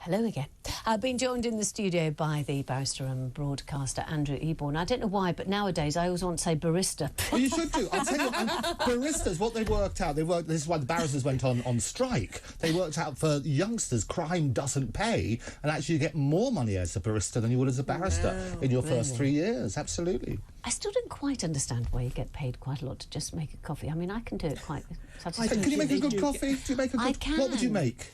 Hello again. I've been joined in the studio by the barrister and broadcaster Andrew Eborn. I don't know why, but nowadays I always want to say barista. Well, you should do. I'll tell you what, baristas, what they worked out, this is why the barristers went on strike. They worked out for youngsters, crime doesn't pay, and actually you get more money as a barista than you would as a barrister in your first 3 years. Absolutely. I still don't quite understand why you get paid quite a lot to just make a coffee. I mean, I can do it quite... Can you make a good coffee? Do you make a good... I can. What would you make?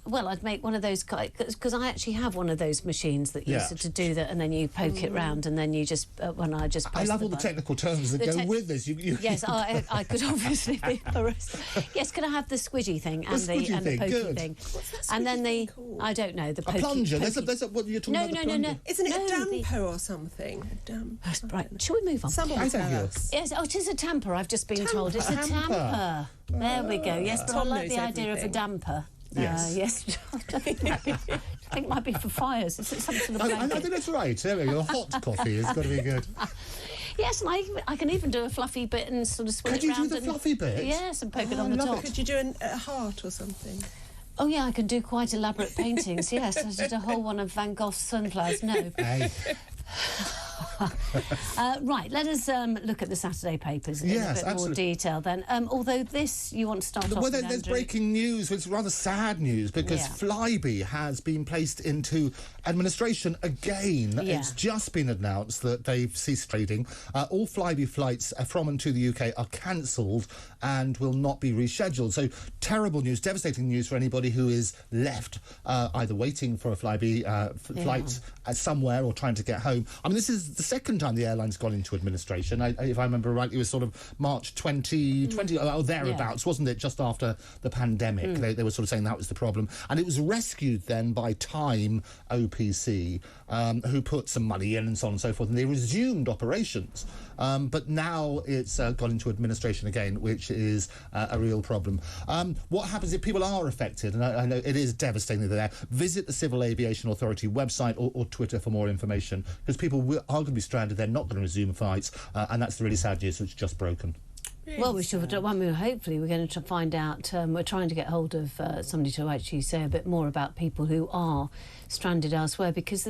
Well, I'd make one of those, because I actually have one of those machines that used to do that, and then you poke it round, and then you just, when I just press I love all the technical terms that go with this. Yes, I could obviously be a barista. Yes, can I have the squidgy thing and the pokey thing? What's that and then the, called? I don't know, the pokey. A plunger. There's a what you're talking about? No. Isn't it a damper or something? A damper. Right, shall we move on? Someone tell us. Yes, it is a tamper, I've just been told. It's a tamper. There we go, yes, but I like the idea of a damper. Yes. I think it might be for fires. Is it some sort of I think that's right. There we go. Hot coffee has got to be good. Yes, and I can even do a fluffy bit and sort of swing it around. Could you do the fluffy bit? Yes, and poke it on the top. Could you do a heart or something? Oh, yeah, I can do quite elaborate paintings, yes. I did a whole one of Van Gogh's sunflowers. No. Hey. Right, let us look at the Saturday papers in a bit more detail then. Although this, you want to start off with, there's Andrew. breaking news, which is rather sad news, because FlyBe has been placed into administration again. It's just been announced that they've ceased trading. All FlyBe flights from and to the UK are cancelled and will not be rescheduled. So terrible news, devastating news for anybody who is left either waiting for a FlyBe flight somewhere or trying to get home. I mean, this is the second time the airline's gone into administration. If I remember rightly, it was sort of March 2020, or thereabouts, wasn't it? Just after the pandemic. They were sort of saying that was the problem. And it was rescued then by Time OPC, who put some money in and so on and so forth, and they resumed operations. But now it's gone into administration again, which is a real problem. What happens if people are affected? And I know it is devastating there. Visit the Civil Aviation Authority website or Twitter for more information, because people are going to be stranded. They're not going to resume flights, and that's the really sad news that's just broken. Well, we should. I mean, hopefully we're going to find out. We're trying to get hold of somebody to actually say a bit more about people who are stranded elsewhere, because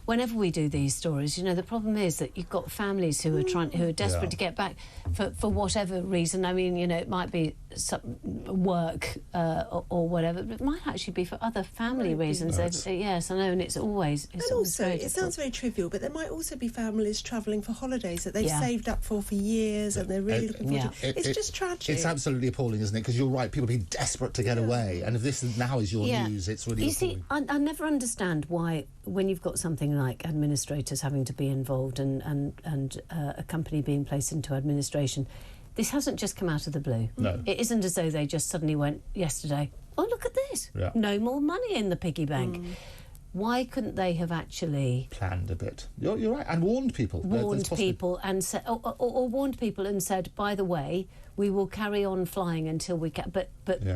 whenever we do these stories, you know, the problem is that you've got families who are desperate to get back for whatever reason. I mean, you know, it might be some work or whatever, but it might actually be for other family reasons. Yes, I know, and it's always it sounds very trivial, but there might also be families travelling for holidays that they've saved up for years, and they're really looking forward to. It's just tragic. It's absolutely appalling, isn't it? Because you're right, people being desperate to get away, and if this now is your news, it's really appalling. You see, I never understand why, when you've got something like administrators having to be involved and a company being placed into administration, this hasn't just come out of the blue. No. It isn't as though they just suddenly went yesterday, oh, look at this. Yeah. No more money in the piggy bank. Why couldn't they have actually planned a bit? You're right, and warned people. Warned people and said, or warned people and said, by the way, we will carry on flying until we can. But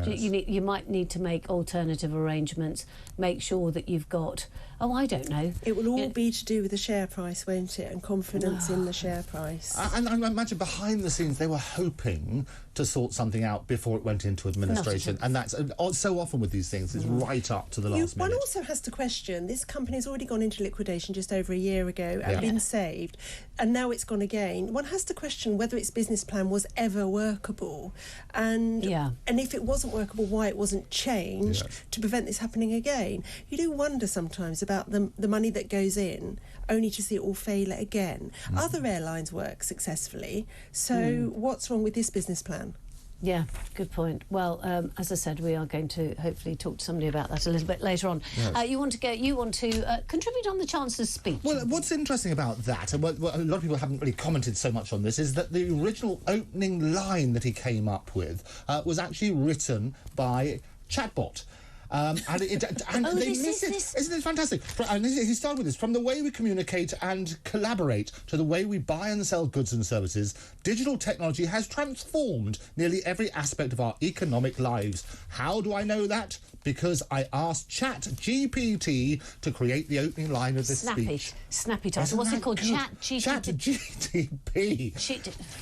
you might need to make alternative arrangements. Make sure that you've got. Oh, I don't know. It will all be to do with the share price, won't it? And confidence in the share price. And I imagine behind the scenes they were hoping to sort something out before it went into administration. And that's so often with these things, it's right up to the last minute. One also has to question, this company's already gone into liquidation just over a year ago and been saved, and now it's gone again. One has to question whether its business plan was ever workable, and if it wasn't workable, why it wasn't changed to prevent this happening again. You do wonder sometimes about the money that goes in, only to see it all fail again. Other airlines work successfully, so what's wrong with this business plan? Yeah, good point. Well, as I said, we are going to hopefully talk to somebody about that a little bit later on. Yes. You want to contribute on the Chancellor's speech? Well, what's interesting about that, and what a lot of people haven't really commented so much on this, is that the original opening line that he came up with was actually written by chatbot. And they miss it. Isn't it fantastic? And he started with this: from the way we communicate and collaborate to the way we buy and sell goods and services, digital technology has transformed nearly every aspect of our economic lives. How do I know that? Because I asked ChatGPT to create the opening line of this speech. Snappy title. What's it called? ChatGPT.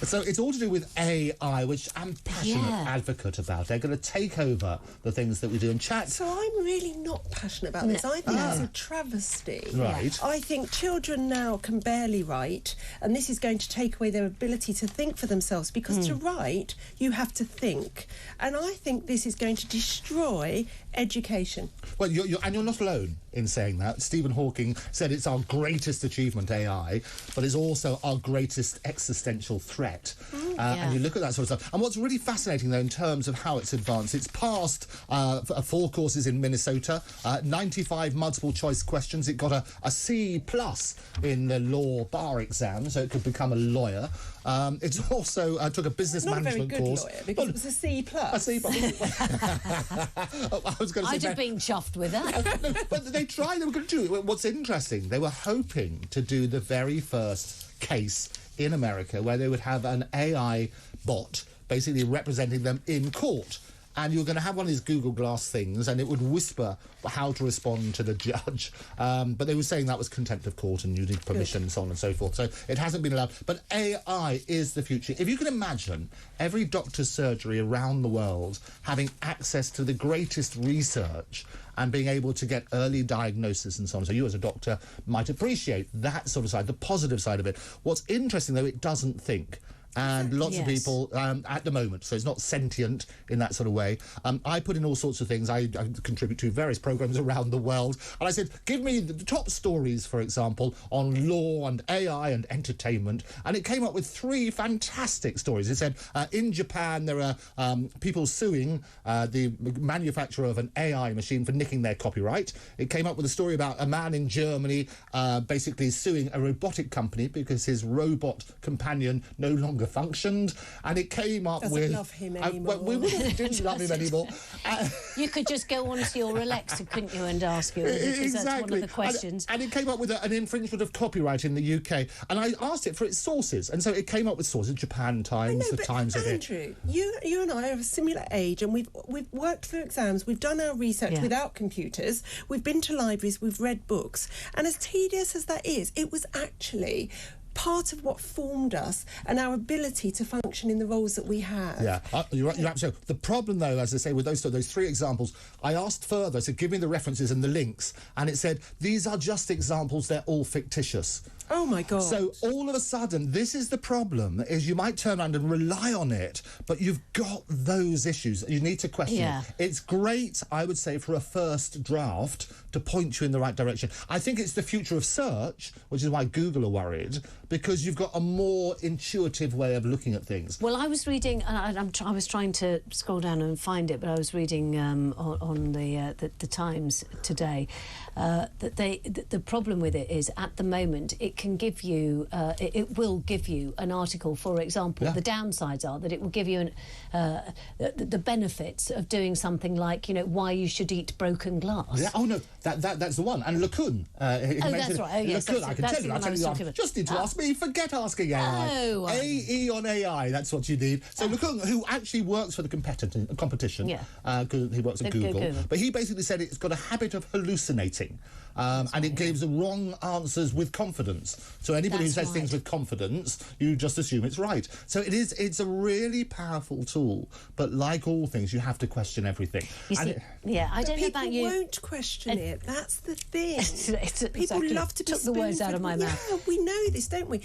So it's all to do with AI, which I'm passionate advocate about. They're going to take over the things that we do. And Chat So I'm really not passionate about this. I think it's a travesty. Right. I think children now can barely write, and this is going to take away their ability to think for themselves, because to write, you have to think. And I think this is going to destroy education. Well, you're not alone in saying that. Stephen Hawking said it's our greatest achievement, AI, but it's also our greatest existential threat. And you look at that sort of stuff. And what's really fascinating, though, in terms of how it's advanced, it's passed 4 courses in Minnesota, 95 multiple-choice questions. It got a C+ in the law bar exam, so it could become a lawyer. It's also took a business management course. Not a very good lawyer, because it was a C+. A C+. I was going to say... I'd have been chuffed with that. But they tried, they were going to do it. What's interesting, they were hoping to do the very first case in America where they would have an AI bot basically representing them in court. And you were going to have one of these Google Glass things, and it would whisper how to respond to the judge. But they were saying that was contempt of court and you need permission and so on and so forth. So it hasn't been allowed. But AI is the future. If you can imagine every doctor's surgery around the world having access to the greatest research and being able to get early diagnosis and so on. So you as a doctor might appreciate that sort of side, the positive side of it. What's interesting, though, it doesn't think. And lots of people at the moment, so it's not sentient in that sort of way. I put in all sorts of things. I contribute to various programmes around the world, and I said, give me the top stories, for example, on law and AI and entertainment, and it came up with 3 fantastic stories. It said, in Japan, there are people suing the manufacturer of an AI machine for nicking their copyright. It came up with a story about a man in Germany basically suing a robotic company because his robot companion no longer functioned, and it came up with... Doesn't love him anymore. We didn't love him anymore. You could just go onto your Alexa, couldn't you, and ask you, because exactly. that's one of the questions. And it came up with an infringement of copyright in the UK, and I asked it for its sources, and so it came up with sources, Japan Times, the Times of it. Andrew, you and I are of a similar age, and we've worked through exams, we've done our research without computers, we've been to libraries, we've read books, and as tedious as that is, it was actually part of what formed us and our ability to function in the roles that we have. Yeah, you're absolutely. The problem, though, as I say, with those 3 examples, I asked further, so give me the references and the links, and it said, these are just examples, they're all fictitious. Oh, my God. So all of a sudden, this is the problem, is you might turn around and rely on it, but you've got those issues. You need to question it. It's great, I would say, for a first draft to point you in the right direction. I think it's the future of search, which is why Google are worried, because you've got a more intuitive way of looking at things. Well, I was reading, and I was trying to scroll down and find it, but I was reading on the Times today that the problem with it is, at the moment, it can give you, it will give you an article, for example. The downsides are that it will give you the benefits of doing something like, why you should eat broken glass. Yeah. Oh, no, that's the one. And LeCun. That's right. Oh, yes, LeCun, I can tell you. I'll tell you. Just need to ask me. Forget asking AI. Oh, AE on AI, that's what you need. So LeCun, who actually works for the competition, he works at Google, but he basically said it's got a habit of hallucinating. And it gives wrong answers with confidence. So anybody who says things with confidence, you just assume it's right. So it's a really powerful tool, but like all things, you have to question everything. You see, I don't know about you. People won't question it. That's the thing. People exactly. love to be took the words out of my mouth. Yeah, we know this, don't we?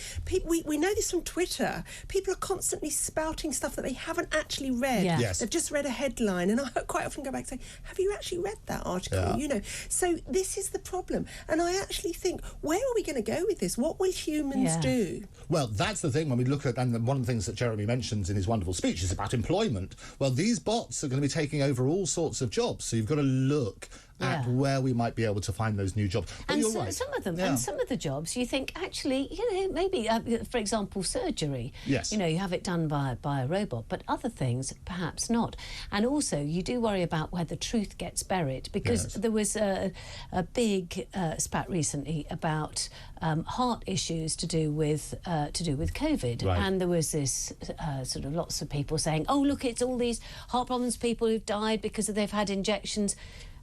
We know this from Twitter. People are constantly spouting stuff that they haven't actually read. Yeah. Yes. They've just read a headline, and I quite often go back and say, have you actually read that article? Yeah. So this is the problem. And I actually think, where are we going to go with this? What will humans do? Well, that's the thing when we look at, and one of the things that Jeremy mentions in his wonderful speech is about employment. Well, these bots are going to be taking over all sorts of jobs, so you've got to look at where we might be able to find those new jobs. But and you're right. Some of them, and some of the jobs, you think, actually, maybe, for example, surgery. Yes. You have it done by a robot, but other things, perhaps not. And also, you do worry about where the truth gets buried, because there was a big spat recently about heart issues to do with COVID, and there was this sort of lots of people saying, oh, look, it's all these heart problems, people who've died because they've had injections.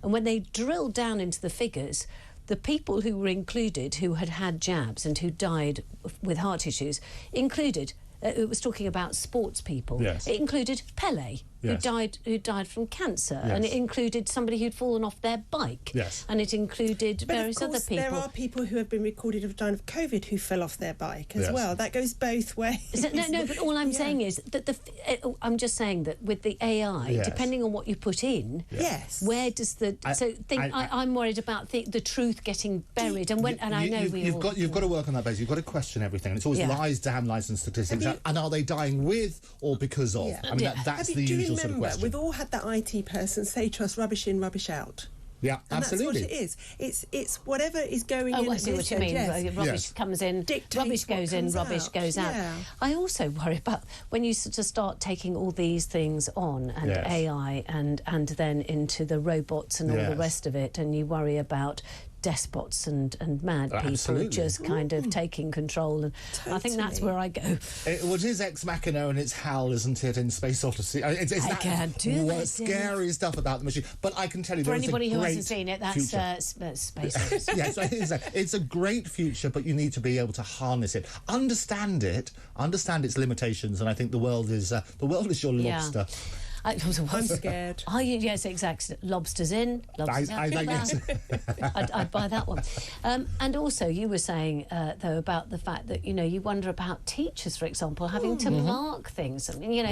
And when they drilled down into the figures, the people who were included, who had jabs and who died with heart issues, included, it was talking about sports people, it included Pelé. who died from cancer, and it included somebody who'd fallen off their bike, and it included various other people. There are people who have been recorded of dying of COVID who fell off their bike as well. That goes both ways. No, but all I'm saying is that I'm just saying that with the AI, depending on what you put in, where does the I'm worried about the truth getting buried, you've got to work on that basis. You've got to question everything, and it's always lies, damn lies, and statistics. And are they dying with or because of? I mean, that's the usual sort of question. We've all had that IT person say to us, "Rubbish in, rubbish out." Yeah, and absolutely. That's what it is. It's whatever is going in. Oh, I see what you mean. Rubbish comes in, rubbish goes in, rubbish goes out. I also worry about when you sort of start taking all these things on, and AI, and then into the robots and all the rest of it, and you worry about despots and mad people just kind of taking control, and I think that's where I go. It is Ex Machina and it's HAL, isn't it, in Space Odyssey? It's that scary stuff about the machine. But I can tell you, for anybody who hasn't seen it, that's Space Odyssey. Yes, it's a great future, but you need to be able to harness it, understand its limitations, and I think the world is your lobster. I'm scared. Oh, yes, exactly. Lobsters in, lobsters out. I'd buy that one. And also, you were saying, though, about the fact that, you wonder about teachers, for example, having to mark things. I mean,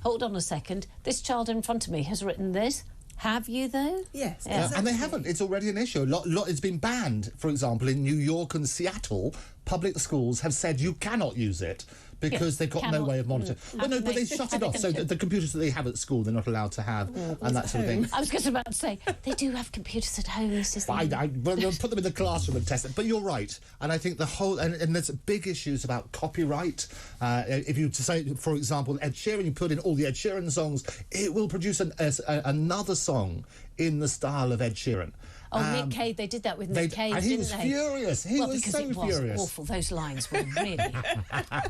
hold on a second, this child in front of me has written this. Have you, though? Yes. Yeah. Exactly. And they haven't. It's already an issue. It's been banned, for example, in New York and Seattle. Public schools have said you cannot use it because they've got no way of monitoring. Well, no, but they shut it off. So the computers that they have at school, they're not allowed to have, and that sort of thing. I was just about to say, they do have computers at home. They'll put them in the classroom and test it. But you're right. And I think the whole... And there's big issues about copyright. If you say, for example, Ed Sheeran, you put in all the Ed Sheeran songs, it will produce another song in the style of Ed Sheeran. Oh, Nick Cave, they did that with Nick Cave, didn't they? He was furious. He was so furious. Because it was awful. Those lines were really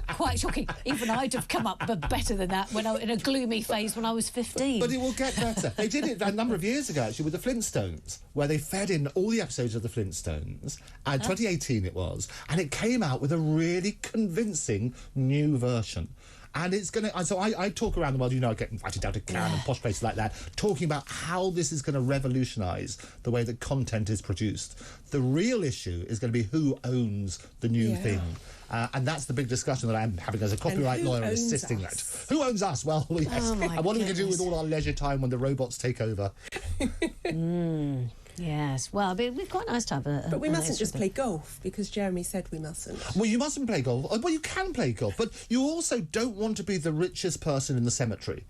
quite shocking. Even I'd have come up better than that in a gloomy phase when I was 15. But it will get better. They did it a number of years ago, actually, with the Flintstones, where they fed in all the episodes of the Flintstones. 2018 it was. And it came out with a really convincing new version. And it's going to... So I talk around the world, I get invited down to Cannes and posh places like that, talking about how this is going to revolutionise the way that content is produced. The real issue is going to be who owns the new thing. And that's the big discussion that I'm having as a copyright lawyer and assisting that. Who owns us? Well, yes. And what are we going to do with all our leisure time when the robots take over? Yes, well, it'd be quite nice to have a... But we mustn't just play golf, because Jeremy said we mustn't. Well, you mustn't play golf. Well, you can play golf, but you also don't want to be the richest person in the cemetery.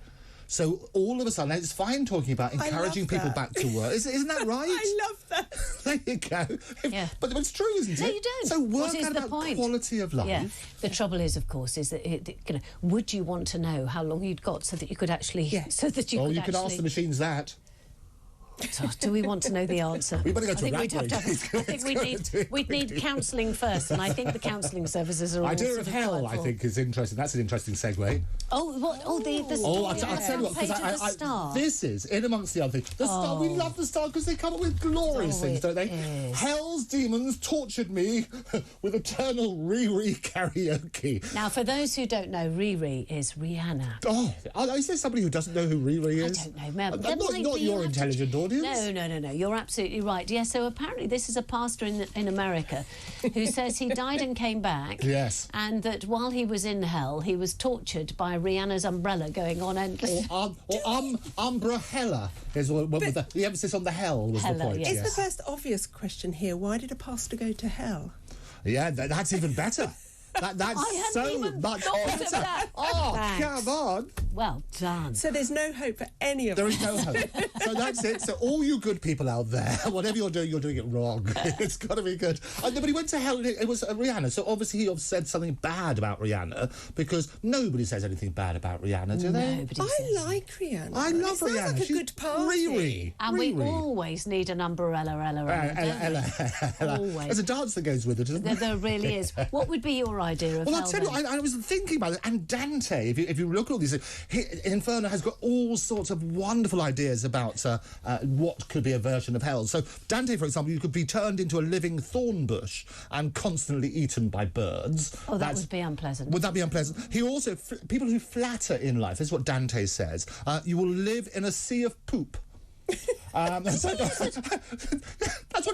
So all of a sudden, it's fine talking about encouraging people back to work. Isn't that right? I love that. There you go. Yeah. But it's true, isn't it? No, you don't. So work out about quality of life. Yeah. The trouble is, of course, is that would you want to know how long you'd got so that you could actually... Yes. So that you could could ask the machines that. So, do we want to know the answer? We better go to I think we'd need counselling first, and I think the counselling services are. Idea of hell, I think, is interesting. That's an interesting segue. Oh, what? Oh, the I'll tell you what, because this is in amongst the other things. The Star, we love the Star because they come up with glorious things, don't they? Is. Hell's demons tortured me with eternal Rhi Rhi karaoke. Now, for those who don't know, Rhi Rhi is Rihanna. Oh, is there somebody who doesn't know who Rhi Rhi is? I don't know. Not your intelligent audience. No. You're absolutely right. Yeah, so apparently this is a pastor in America who says he died and came back. Yes. And that while he was in hell, he was tortured by Rihanna's umbrella going on endlessly. Umbrella is what the emphasis on the hell was the point. Yes. It's the first obvious question here. Why did a pastor go to hell? Yeah, that's even better. That's so much better. Oh, thanks. Come on. Well done. So there's no hope for any of us. There is no hope. So that's it. So all you good people out there, whatever you're doing it wrong. It's got to be good. But he went to hell. It was Rihanna. So obviously he said something bad about Rihanna, because nobody says anything bad about Rihanna, do they? I like Rihanna. I love Rihanna. Sounds like a good party. Rhi Rhi. And we always need an umbrella. Always. There's a dance that goes with it, isn't there? There really is. What would be your idea of Well, I'll tell you, I was thinking about it, and Dante, if you look at all these things, Inferno has got all sorts of wonderful ideas about what could be a version of hell. So Dante, for example, you could be turned into a living thorn bush and constantly eaten by birds. Oh, that would be unpleasant. Would that be unpleasant? He also, people who flatter in life, this is what Dante says, you will live in a sea of poop. That's what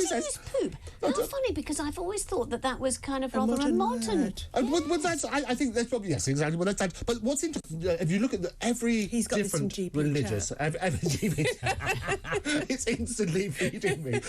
he says. Poop. How funny, because I've always thought that was kind of rather a modern. Well, I think that's probably, yes, exactly what that's. But what's interesting, if you look at every different religious, it's instantly feeding me.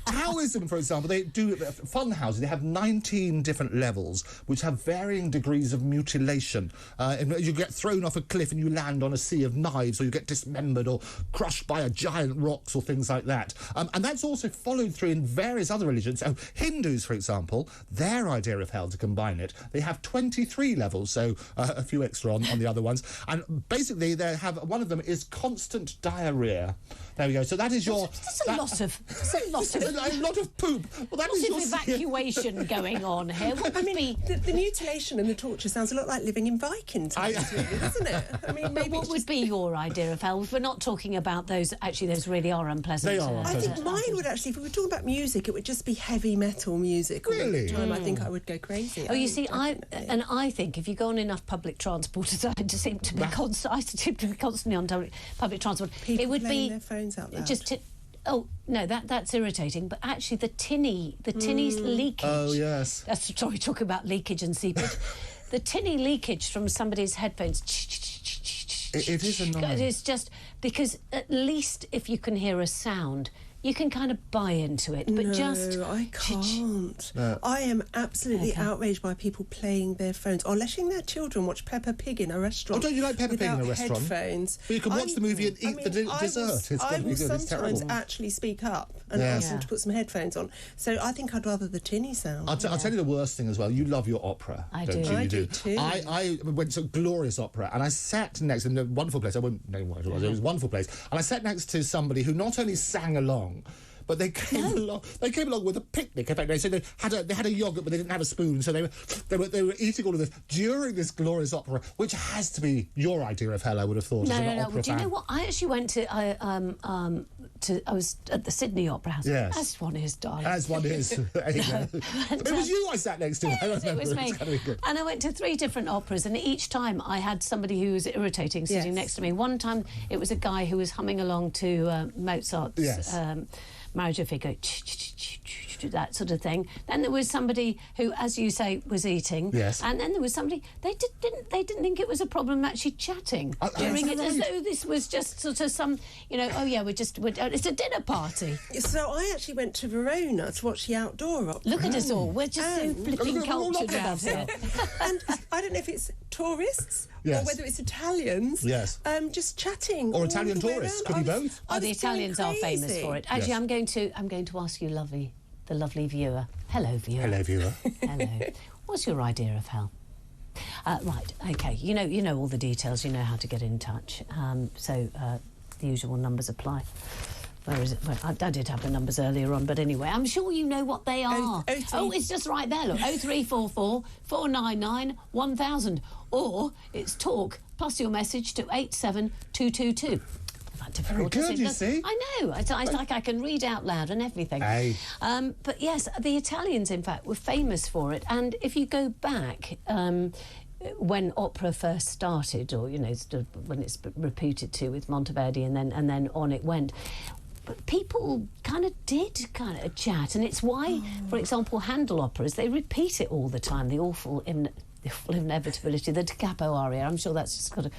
Taoism, for example, they do fun houses. They have 19 different levels, which have varying degrees of mutilation. You get thrown off a cliff and you land on a sea of knives, or you get dismembered or crushed by a giant rocks or things like that. And that's also followed through in various other religions. So Hindus, for example, their idea of hell, to combine it, they have 23 levels, so a few extra on the other ones. And basically, they have one of them is constant diarrhea. There we go. So that is your... That's a lot of a lot of poop. Well, that is your evacuation going on here. I mean, the mutilation and the torture sounds a lot like living in Viking times, really, doesn't it? I mean, maybe what would be your idea of hell? We're not talking about those. Actually, those really are unpleasant. They are unpleasant. I think mine would actually, if we were talking about music, it would just be heavy metal music. Really? All the time. I think I would go crazy. Oh, you see, I think if you go on enough public transport, as I seem to be constantly on public transport, People it would playing be their phones out loud. just. Oh no, that's irritating. But actually, the tinny's leakage. Oh yes. Sorry, talking about leakage and seepage. The tinny leakage from somebody's headphones. It is annoying. It is just because at least if you can hear a sound, you can kind of buy into it. But No, I can't. I am absolutely outraged by people playing their phones or letting their children watch Peppa Pig in a restaurant. Oh, don't you like Peppa Pig in a restaurant? Headphones. Well, you can watch the movie and eat the dessert. I will sometimes actually speak up and ask them to put some headphones on. So I think I'd rather the tinny sound. I'll tell you the worst thing as well. You love your opera. I don't do. You? I You do too. I went to a glorious opera and I sat next in a wonderful place. I won't name what it was. It was a wonderful place. And I sat next to somebody who not only sang along, but they came along. They came along with a picnic. In fact, they said they had a yogurt, but they didn't have a spoon, so they were eating all of this during this glorious opera, which has to be your idea of hell. I would have thought. No. Well, do you know what? I actually went to. I was at the Sydney Opera House. Yes. As one is, darling. As one is. It was you I sat next to. Yes, it was me. And I went to 3 different operas, and each time I had somebody who was irritating sitting next to me. One time it was a guy who was humming along to Mozart's Marriage of Figaro, that sort of thing. Then there was somebody who, as you say, was eating. Yes. And then there was somebody they didn't think it was a problem actually chatting during it, as though this was just sort of some, it's a dinner party. So I actually went to Verona to watch the outdoor opera. Look at us all. We're just so flipping cultured around here. And I don't know if it's tourists or whether it's Italians. Yes. Just chatting. Or Italian tourists. Could be both. Oh, the Italians are famous for it. Actually, I'm going to ask you, the lovely viewer. Hello, viewer. Hello, viewer. Hello. What's your idea of hell? Right. Okay. You know all the details. You know how to get in touch. So the usual numbers apply. Where is it? Well, I did have the numbers earlier on, but anyway, I'm sure you know what they are. Oh, it's just right there. Look, 0344 499 1000, or it's talk plus your message to 87222. Very good, you see. I know. It's like I can read out loud and everything. Hey. But yes, the Italians, in fact, were famous for it. And if you go back, when opera first started, or when it's reputed to with Monteverdi, and then on it went. But people did chat, and it's why, for example, Handel operas, they repeat it all the time. The awful inevitability, the Da Capo aria. I'm sure that's just gone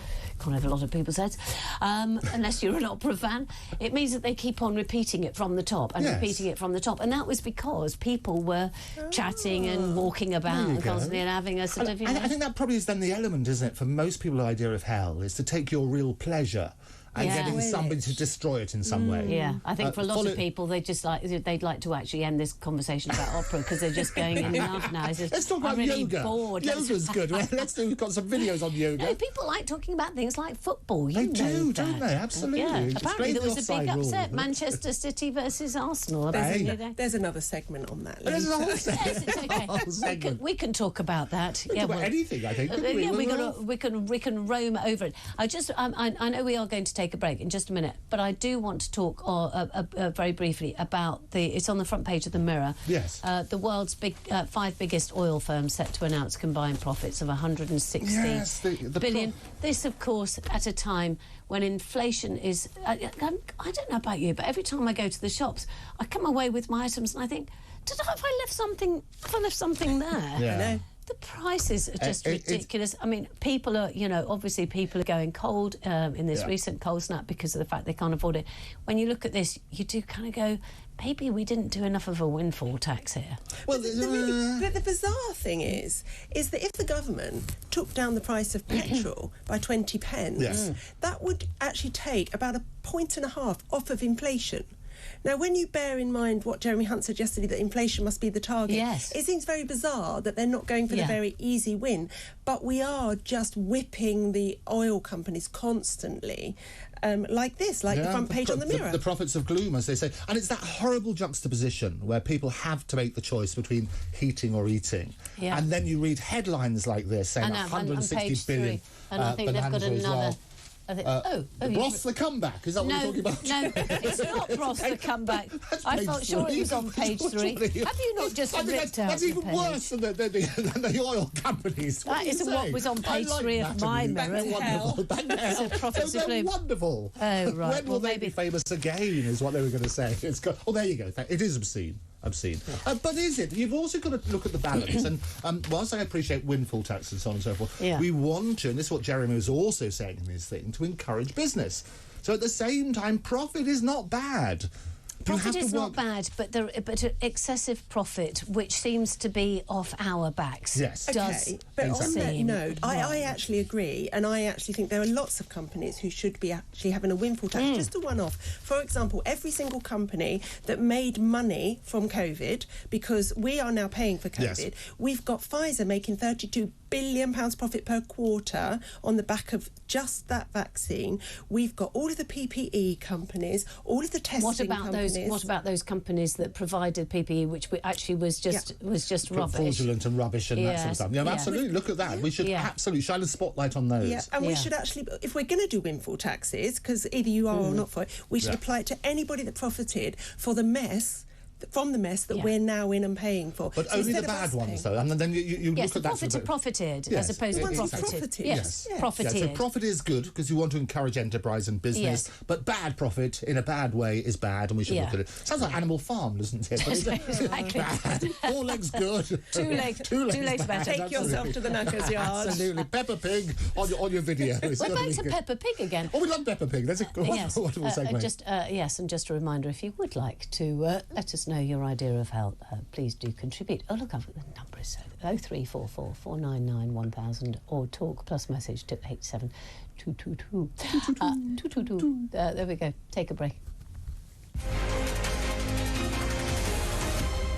over a lot of people's heads. Unless you're an opera fan, it means that they keep on repeating it from the top and repeating it from the top, and that was because people were chatting and walking about and constantly and having a sort of. I think that probably is then the element, isn't it, for most people? The idea of hell is to take your real pleasure and getting somebody to destroy it in some way. Yeah, I think for a lot of people, they'd like to actually end this conversation about opera because they're just going enough now. Let's talk about really yoga. Bored. Yoga's good. We've got some videos on yoga. No, people like talking about things like football. They do, don't they? Absolutely. Yeah. Apparently there was a big upset, Manchester City versus Arsenal. There's another segment on that. There's a whole segment. We can talk about that. We can talk about anything, I think. We can roam over it. I know we are going to take a break in just a minute, but I do want to talk very briefly about it's on the front page of the Mirror. Yes. The world's 5 biggest oil firms set to announce combined profits of 160 billion. This, of course, at a time when inflation is... I don't know about you, but every time I go to the shops, I come away with my items and I think, have I left something there? Yeah. The prices are just ridiculous. I mean, people are, obviously people are going cold in this recent cold snap because of the fact they can't afford it. When you look at this, you do kind of go, maybe we didn't do enough of a windfall tax here. Well, but the bizarre thing is that if the government took down the price of petrol by 20 pence, that would actually take about 1.5 points off of inflation. Now, when you bear in mind what Jeremy Hunt said yesterday, that inflation must be the target, it seems very bizarre that they're not going for the very easy win. But we are just whipping the oil companies constantly, like this, like the front page on the Mirror. The prophets of gloom, as they say. And it's that horrible juxtaposition where people have to make the choice between heating or eating. Yeah. And then you read headlines like this saying 160 billion. And I think they've got another... Ross the Comeback, is that what you're talking about? No, it's not Ross the Comeback. I thought sure it was on page 3. Have you not just ripped out that's even worse than the oil companies. That isn't what was on page 3 of my Mirror. Wonderful. They're wonderful. Oh, right. When will they be famous again, is what they were going to say. There you go. It is obscene. But is it? You've also got to look at the balance. And whilst I appreciate windfall tax and so on and so forth, we want to, and this is what Jeremy was also saying in his thing, to encourage business. So at the same time, profit is not bad. Profit is not bad, but excessive profit, which seems to be off our backs, does but on that note, I actually agree, and I actually think there are lots of companies who should be actually having a windfall tax, just a one-off. For example, every single company that made money from COVID, because we are now paying for COVID, we've got Pfizer making £32 billion profit per quarter on the back of just that vaccine. We've got all of the PPE companies, all of the testing companies. What about those companies that provided PPE, which actually was just rubbish? Fraudulent and rubbish and that sort of stuff. Yeah, absolutely. Look at that. We should absolutely shine a spotlight on those. Yeah, and we should actually, if we're going to do windfall taxes, because either you are or not for it, we should apply it to anybody that profited from the mess that we're now in and paying for. But only the bad ones, though. And then you look at that. Profited, as opposed to profited. Yes. Profited. So profit is good because you want to encourage enterprise and business. Yes. But bad profit in a bad way is bad, and we should look at it. Sounds like Animal Farm, doesn't it? Bad. 4 legs good. 2 legs better. Take yourself to the knacker's yard. Absolutely. Peppa Pig on your video. We're back to Peppa Pig again. Oh, we love Peppa Pig. That's a wonderful segment. And just a reminder, if you would like to let us know your idea of help, please do contribute. Oh, look, the number is 0344 499 1000 or talk plus message to 87222. There we go. Take a break.